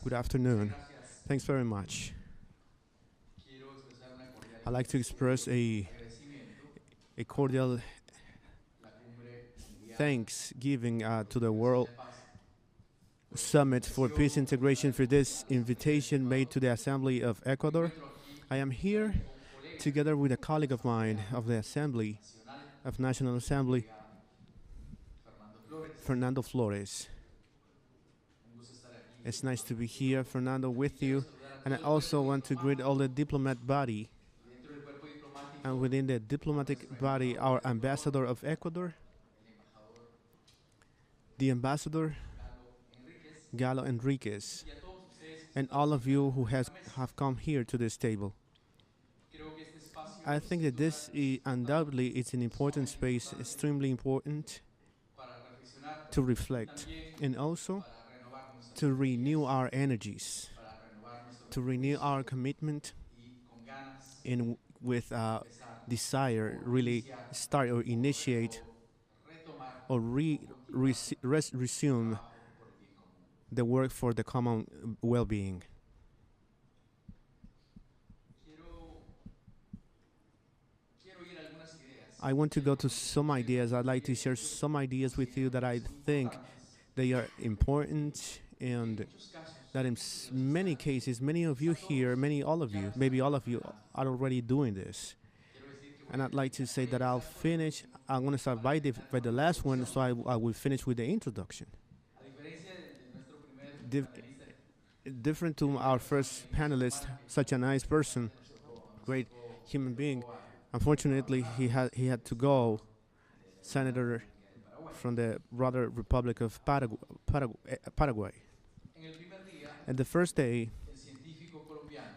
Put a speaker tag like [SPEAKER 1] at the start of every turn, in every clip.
[SPEAKER 1] Good afternoon. Thanks very much. I'd like to express a cordial thanksgiving to the World Summit for Peace Integration for this invitation made to the Assembly of Ecuador. I am here together with a colleague of mine of the Assembly, of National Assembly, Fernando Flores. It's nice to be here, Fernando, with you. And I also want to greet all the diplomat body, and within the diplomatic body, our ambassador of Ecuador, the ambassador Galo Enriquez, and all of you who have come here to this table. I think that this undoubtedly is an important space, extremely important to reflect, and also to renew our energies, to renew our commitment, and with desire, really start or initiate or resume the work for the common well-being. I want to go to some ideas. I'd like to share some ideas with you that I think they are important, and that in many cases, many of you here, maybe all of you are already doing this. And I'd like to say that I'm going to start by the last one, so I will finish with the introduction. Different to our first panelist, such a nice person, great human being. Unfortunately, he had to go, senator from the brother Republic of Paraguay. And the first day,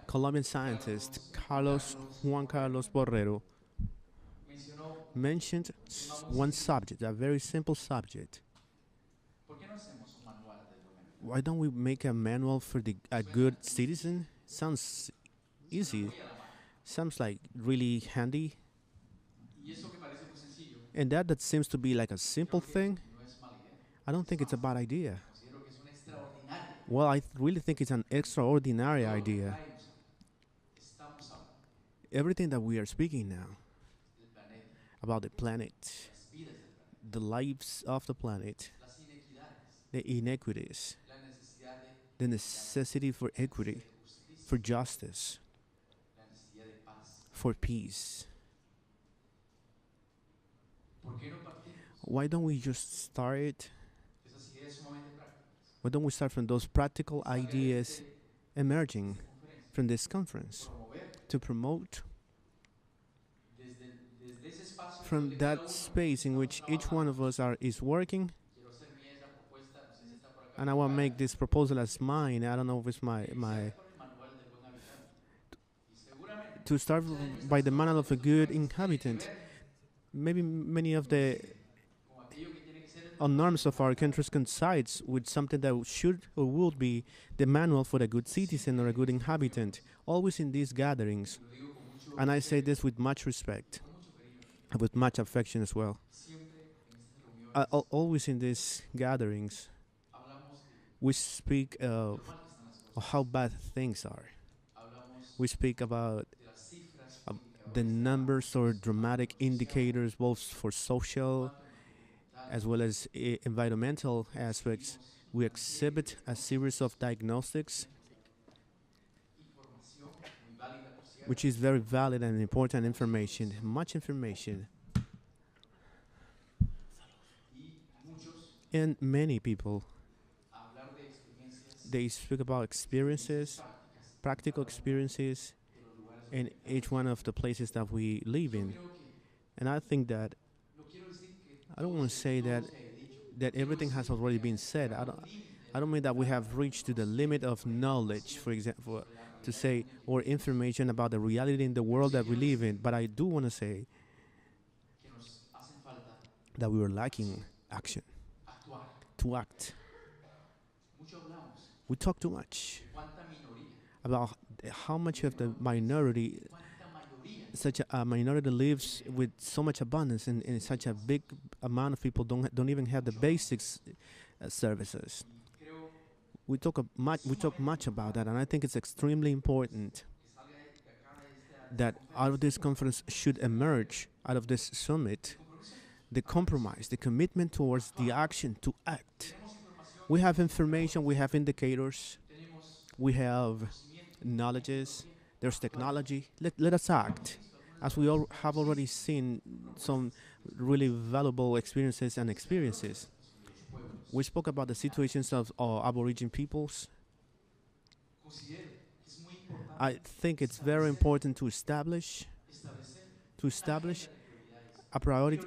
[SPEAKER 1] Colombian scientist Juan Carlos Borrero mentioned one subject, a very simple subject. Why don't we make a manual for a good citizen? Sounds easy. Sounds like really handy. And that seems to be like a simple thing. I don't think it's a bad idea. Well, I really think it's an extraordinary idea. Everything that we are speaking now about the planet, the lives of the planet, the inequities, the necessity for equity, for justice, for peace. Why don't we just start? Why don't we start from those practical ideas emerging from this conference to promote from that space in which each one of us is working? And I want to make this proposal as mine. I don't know if it's my to start by the manual of a good inhabitant. Maybe many of the norms of our countries coincides with something that should or would be the manual for a good citizen or a good inhabitant, always in these gatherings. And I say this with much respect, with much affection as well. Always in these gatherings, we speak of how bad things are. We speak about the numbers or dramatic indicators, both for social as well as environmental aspects. We exhibit a series of diagnostics, which is very valid and important information, much information. And many people, they speak about experiences, practical experiences, in each one of the places that we live in. And I think that I don't want to say that everything has already been said. I don't mean that we have reached to the limit of knowledge, for example, to say, or information about the reality in the world that we live in. But I do want to say that we were lacking action, to act. We talk too much about how much of the minority, such a minority lives with so much abundance, and such a big amount of people don't even have the basics services. We talk much about that, and I think it's extremely important that out of this conference should emerge, out of this summit, the compromise, the commitment towards the action to act. We have information, we have indicators, we have knowledges, there's technology. Let us act. As we all have already seen some really valuable experiences. We spoke about the situations of Aboriginal peoples. I think it's very important to establish a priority,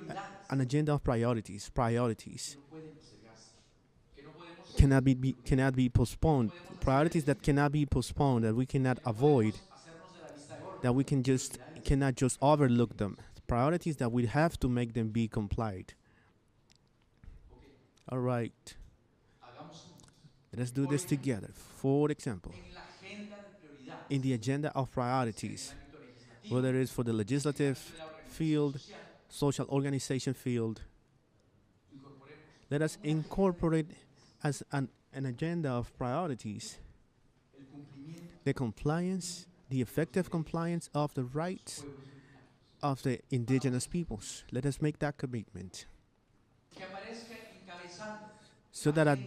[SPEAKER 1] an agenda of priorities. Priorities cannot be postponed. Priorities that cannot be postponed, that we cannot avoid, that we cannot just overlook them. Priorities that we have to make them be complied. All right. Let's do this together. For example, in the agenda of priorities, whether it is for the legislative field, social organization field, let us incorporate as an agenda of priorities the compliance, the effective compliance of the rights of the indigenous peoples. Let us make that commitment. So that at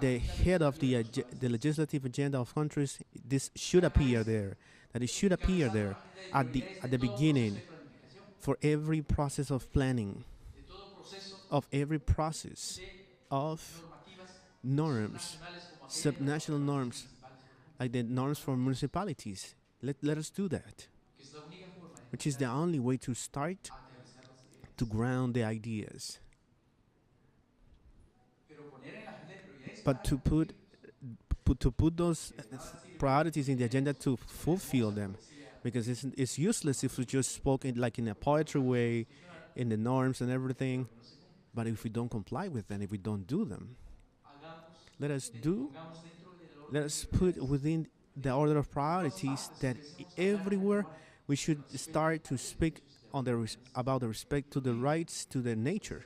[SPEAKER 1] the head of the legislative agenda of countries, this should appear there. That it should appear there at the beginning for every process of planning, of every process of norms, subnational norms, like the norms for municipalities. Let us do that, which is the only way to start to ground the ideas. But to put those priorities in the agenda to fulfill them, because it's useless if we just spoke in a poetry way, in the norms and everything. But if we don't comply with them, if we don't do them, let us put within the order of priorities that everywhere we should start to speak about the respect to the rights to the nature.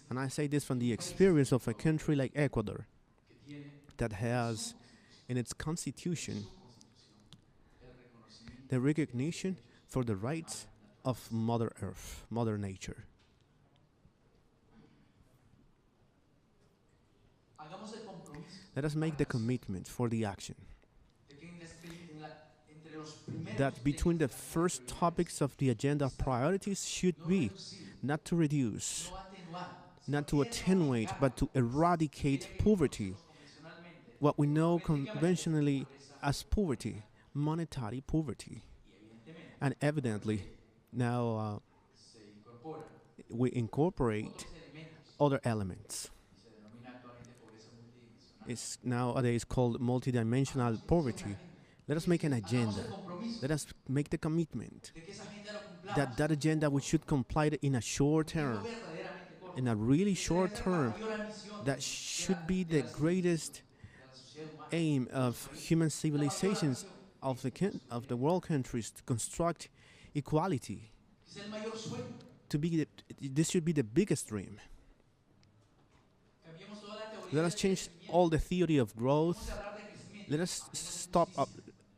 [SPEAKER 1] And I say this from the experience of a country like Ecuador, that has in its constitution the recognition for the rights of Mother Earth, Mother Nature. Let us make the commitment for the action that between the first topics of the agenda of priorities should be not to reduce, not to attenuate, but to eradicate poverty, what we know conventionally as poverty, monetary poverty. And evidently, now we incorporate other elements. It's nowadays called multidimensional poverty. Let us make an agenda. Let us make the commitment that that agenda we should comply in a short term, in a really short term, that should be the greatest aim of human civilizations of the world countries, to construct equality. This should be the biggest dream. Let us change all the theory of growth. Let us stop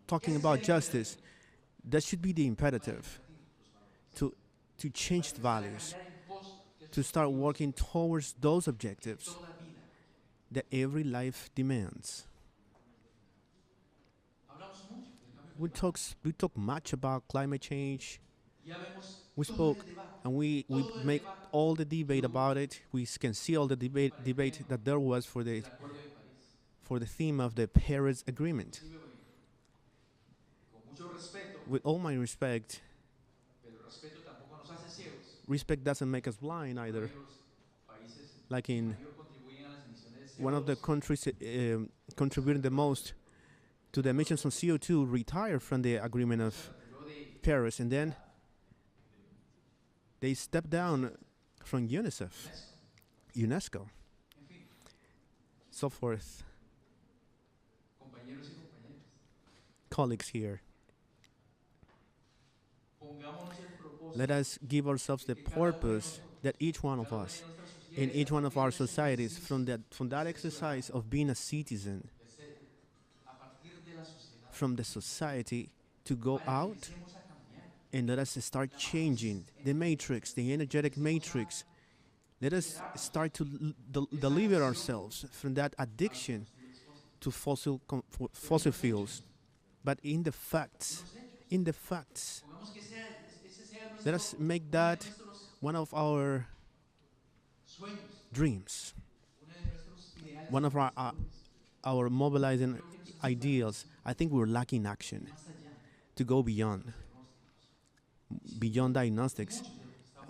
[SPEAKER 1] talking about justice. That should be the imperative to change the values, to start working towards those objectives that every life demands. We talk much about climate change. We spoke and we make all the debate about it. We can see all the debate that there was for the theme of the Paris Agreement. With all my respect, respect doesn't make us blind either. Like in one of the countries contributing the most to the emissions of CO2 retired from the agreement of Paris, and then they stepped down from UNESCO, so forth. Colleagues here, let us give ourselves the purpose that each one of us, in each one of our societies, from that exercise of being a citizen, from the society to go out and let us start changing the matrix, the energetic matrix. Let us start to deliver ourselves from that addiction to fossil fuels. But in the facts, let us make that one of our dreams, one of our mobilizing ideals. I think we're lacking action to go beyond diagnostics.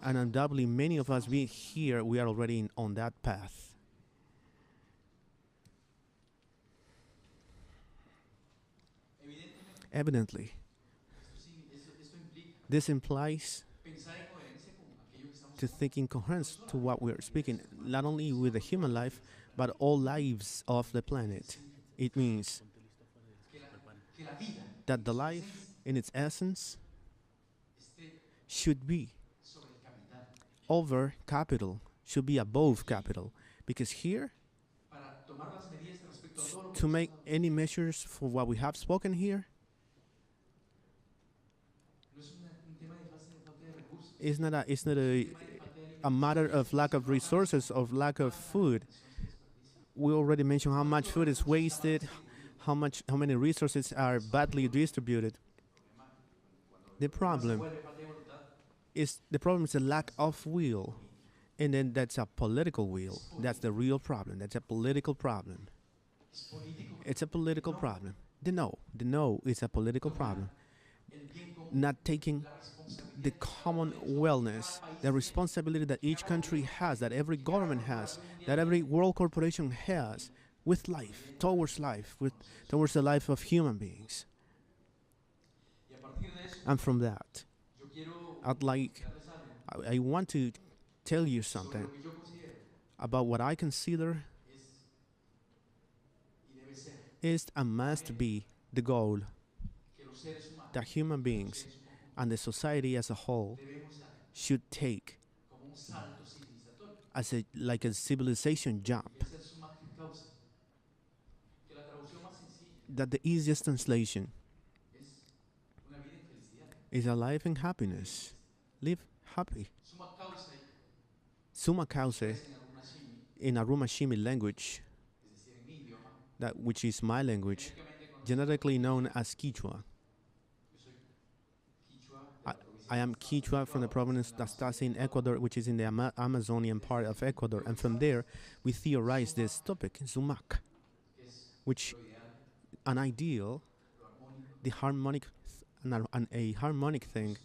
[SPEAKER 1] And undoubtedly, many of us being here, we are already on that path. Evidently, this implies to think in coherence to what we're speaking, not only with the human life, but all lives of the planet. It means that the life in its essence should be over capital, should be above capital. Because here, to make any measures for what we have spoken here, it's not a matter of lack of resources, of lack of food. We already mentioned how much food is wasted, how many resources are badly distributed. The problem is the lack of will, and then that's a political will. That's the real problem. That's a political problem. It's a political problem. The no is a political problem. Not taking the common wellness, the responsibility that each country has, that every government has, that every world corporation has with life, towards the life of human beings. And from that, I want to tell you something about what I consider is and must be the goal that human beings and the society as a whole should take as like a civilization jump. That the easiest translation is a life in happiness. Live happy. Summa causa in Arumashimi language, that which is my language, genetically known as Quechua. I am Quechua from the province Tastasi in Ecuador, which is in the Amazonian part of Ecuador. And from there, we theorize this topic, Sumac, which an ideal, the harmonic, a harmonic thing,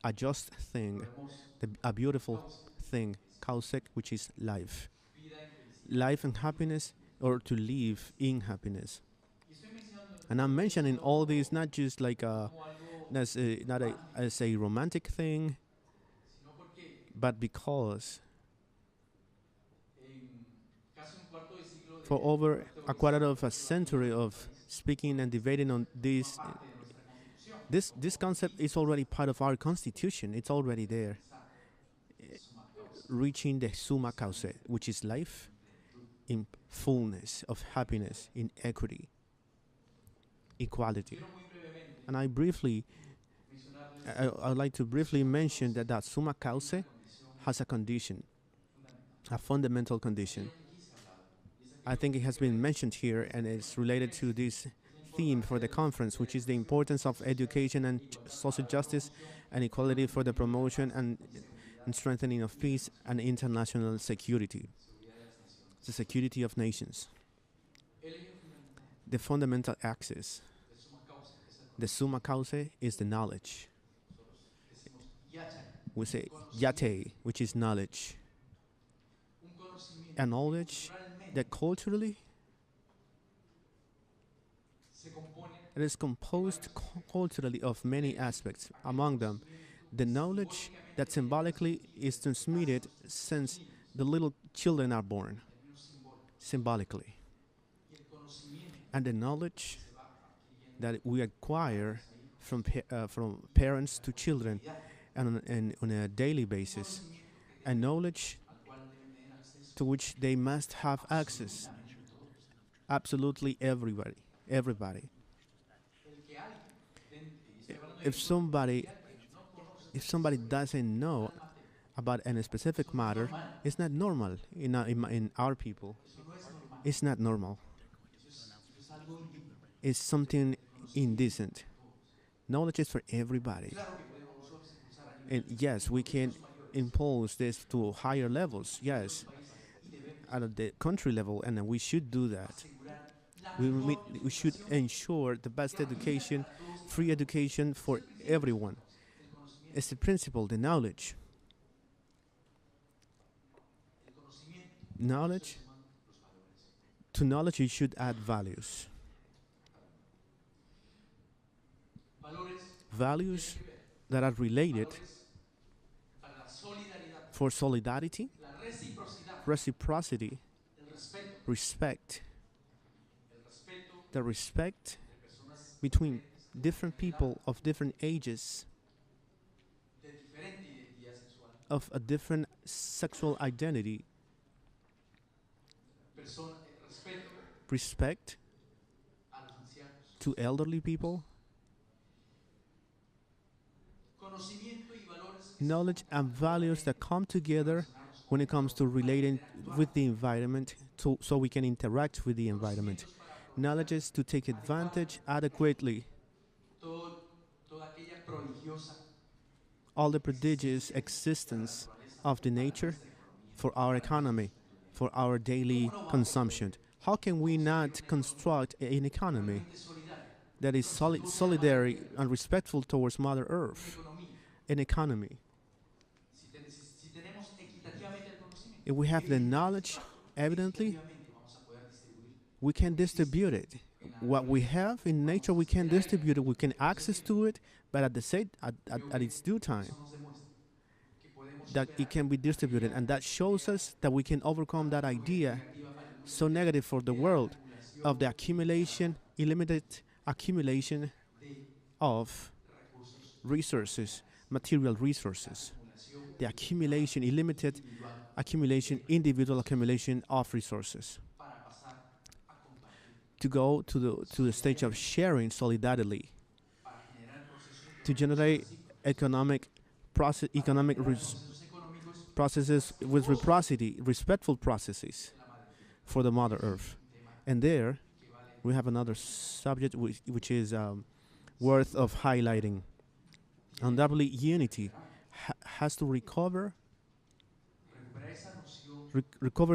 [SPEAKER 1] a just thing, a beautiful thing, Kausek, which is life. Life and happiness, or to live in happiness. And I'm mentioning all these not just like as a romantic thing, but because for over a quarter of a century of speaking and debating on this concept is already part of our constitution. It's already there. Reaching the summa causa, which is life in fullness of happiness, in equity, equality. And I'd like to briefly mention that summa causa has a condition, a fundamental condition. I think it has been mentioned here, and it's related to this theme for the conference, which is the importance of education and social justice and equality for the promotion and strengthening of peace and international security, the security of nations. The fundamental axis, the summa causa, is the knowledge. We say yate, which is knowledge. A knowledge that culturally it is composed culturally of many aspects. Among them, the knowledge that symbolically is transmitted since the little children are born, symbolically. And the knowledge that we acquire from parents to children and on a daily basis, a knowledge to which they must have access. Absolutely everybody. if somebody doesn't know about any specific matter, it's not normal in our people. It's not normal. It's something indecent. Knowledge is for everybody. And yes, we can impose this to higher levels, yes, at the country level, and we should do that. We should ensure the best education, free education for everyone. It's the principle, the knowledge. Knowledge, to knowledge you should add values. Values that are related for solidarity, reciprocity, respect, the respect between different people of different ages, of a different sexual identity, respect to elderly people, knowledge and values that come together when it comes to relating with the environment so we can interact with the environment. Knowledge is to take advantage adequately all the prodigious existence of the nature for our economy, for our daily consumption. How can we not construct an economy that is solidary and respectful towards Mother Earth? An economy. If we have the knowledge, evidently, we can distribute it. What we have in nature, we can distribute it. We can access to it, but at its due time, that it can be distributed, and that shows us that we can overcome that idea so negative for the world of the accumulation, illimited accumulation of resources, material resources, the accumulation, illimited accumulation, individual accumulation of resources, to go to the stage of sharing solidarity, to generate economic processes with reciprocity, respectful processes for the Mother Earth. And there, we have another subject which is worth of highlighting. Undoubtedly, unity has to recover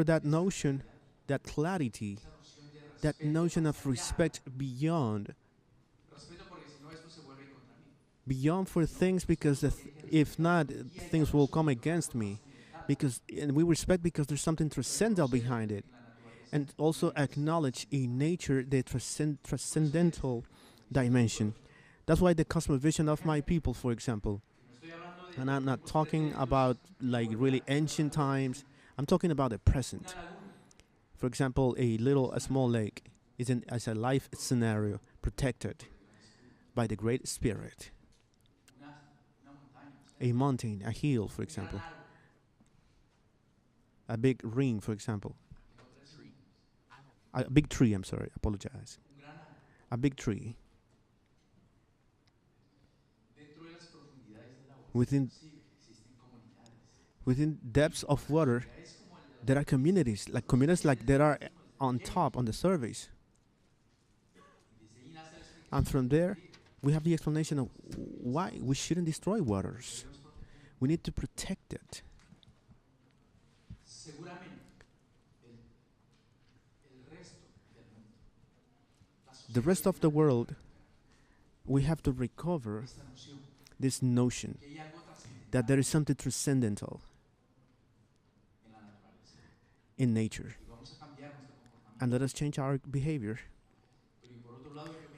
[SPEAKER 1] that notion, that clarity, that notion of respect beyond for things, because if not, things will come against me. And we respect because there's something transcendental behind it, and also acknowledge in nature the transcendental dimension. That's why the cosmovision of my people, for example, and I'm not talking about like really ancient times, I'm talking about the present. For example, a small lake is as a life scenario protected by the Great Spirit. A mountain, a hill, for example. A big ring, for example. A big tree, I'm sorry, apologize. A big tree. Within depths of water, there are communities like that are on top, on the surface. And from there, we have the explanation of why we shouldn't destroy waters. We need to protect it. The rest of the world, we have to recover this notion that there is something transcendental in nature. And let us change our behavior.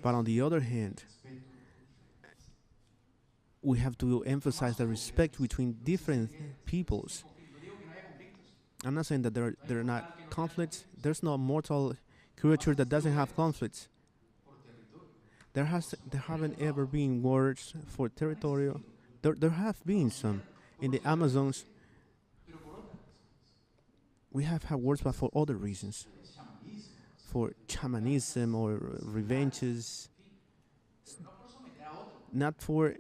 [SPEAKER 1] But on the other hand, we have to emphasize the respect between different peoples. I'm not saying that there are not conflicts. There's no mortal creature that doesn't have conflicts. There haven't ever been wars for territorial. There have been some. In the Amazons, we have had wars, but for other reasons. For shamanism or revenges. not for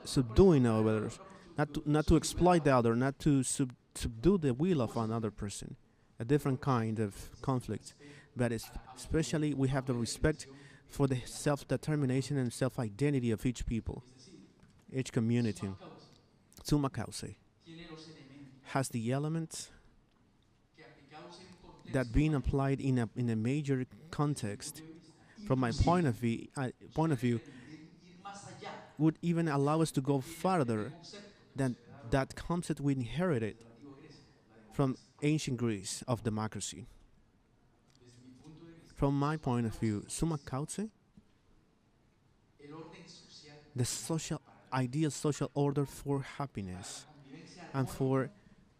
[SPEAKER 1] subduing others, not to exploit the other, not to subdue the will of another person, a different kind of conflict. But especially we have the respect for the self-determination and self-identity of each people, each community. Summa causa has the elements that being applied in a major context, from my point of view, would even allow us to go further than that concept we inherited from ancient Greece of democracy. From my point of view, summa causa, the ideal social order for happiness and for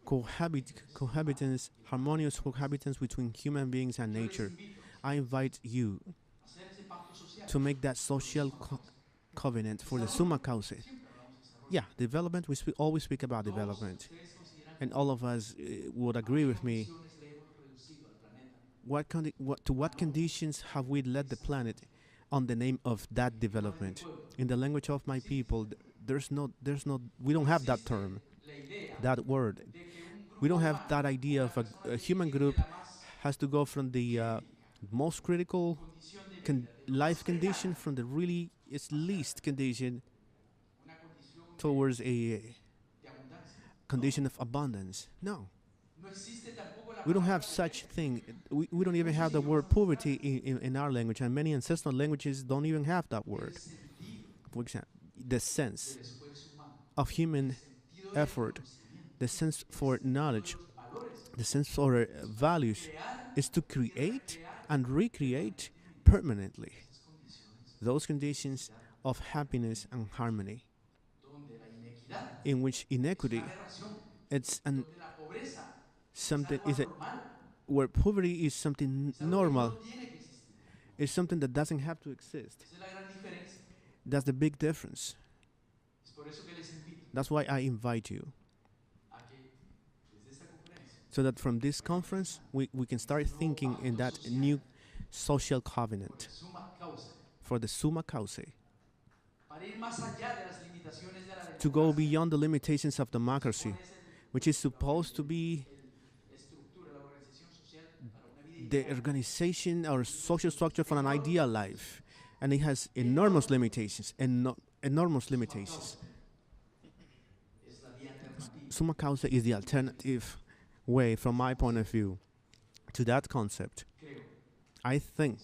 [SPEAKER 1] cohabitance, harmonious cohabitance between human beings and nature. I invite you to make that social covenant for the summa causa. Yeah, development, we always speak about development. And all of us would agree with me. To what conditions have we led the planet on the name of that development? In the language of my people, we don't have that term, that word. We don't have that idea of a human group has to go from the most critical life condition, from the really least condition, towards a condition of abundance. No. We don't have such thing. We don't even have the word poverty in our language, and many ancestral languages don't even have that word. For example, the sense of human effort, the sense for knowledge, the sense for values is to create and recreate permanently those conditions of happiness and harmony, in which inequity where poverty is something normal, is something that doesn't have to exist. That's the big difference. That's why I invite you, so that from this conference we can start thinking in that new social covenant for the summa causa, to go beyond the limitations of democracy, which is supposed to be the organization or social structure for an ideal life, and it has enormous limitations. Summa causa is the alternative way, from my point of view, to that concept. I think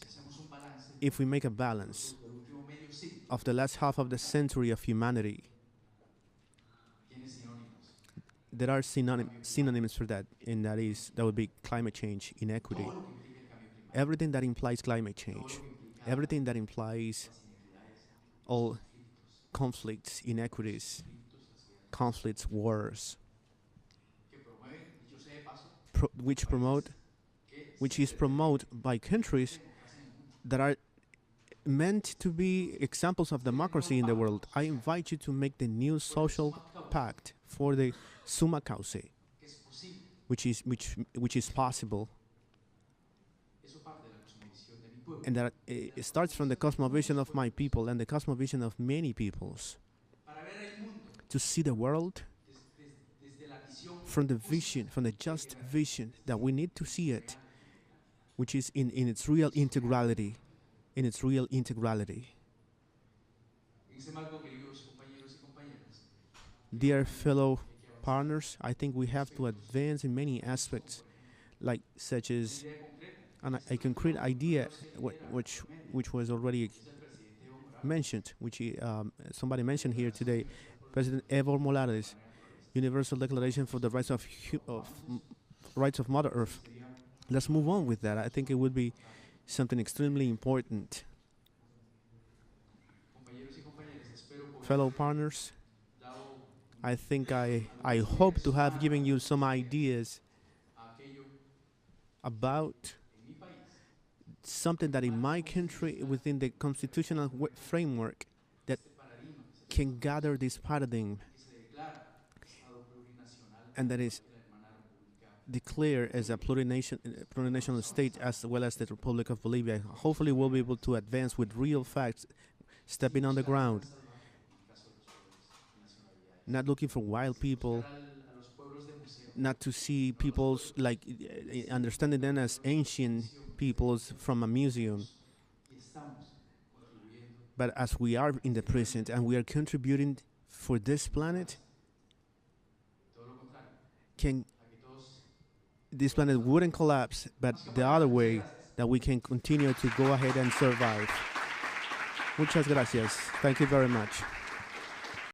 [SPEAKER 1] if we make a balance of the last half of the century of humanity, there are synonyms for that, and that would be climate change, inequity, everything that implies climate change, everything that implies all conflicts, inequities, conflicts, wars, which is promoted by countries that are meant to be examples of democracy in the world. I invite you to make the new social pact for the summa causa, which is possible, and that it starts from the cosmovision of my people and the cosmovision of many peoples, to see the world from the vision, from the just vision that we need to see it, which is in its real integrality, Dear fellow partners, I think we have to advance in many aspects, such as a concrete idea, which was already mentioned, which somebody mentioned here today, President Evo Morales, Universal Declaration for the Rights of Mother Earth. Let's move on with that. I think it would be something extremely important. Fellow partners, I think I hope to have given you some ideas about something that in my country, within the constitutional framework, that can gather this paradigm, and that is declared as a plurinational state, as well as the Republic of Bolivia. Hopefully we'll be able to advance with real facts, stepping on the ground, not looking for wild people, not to see people's like understanding them as ancient peoples from a museum, but as we are in the present and we are contributing for this planet, can this planet wouldn't collapse, but the other way that we can continue to go ahead and survive. Muchas gracias. Thank you very much.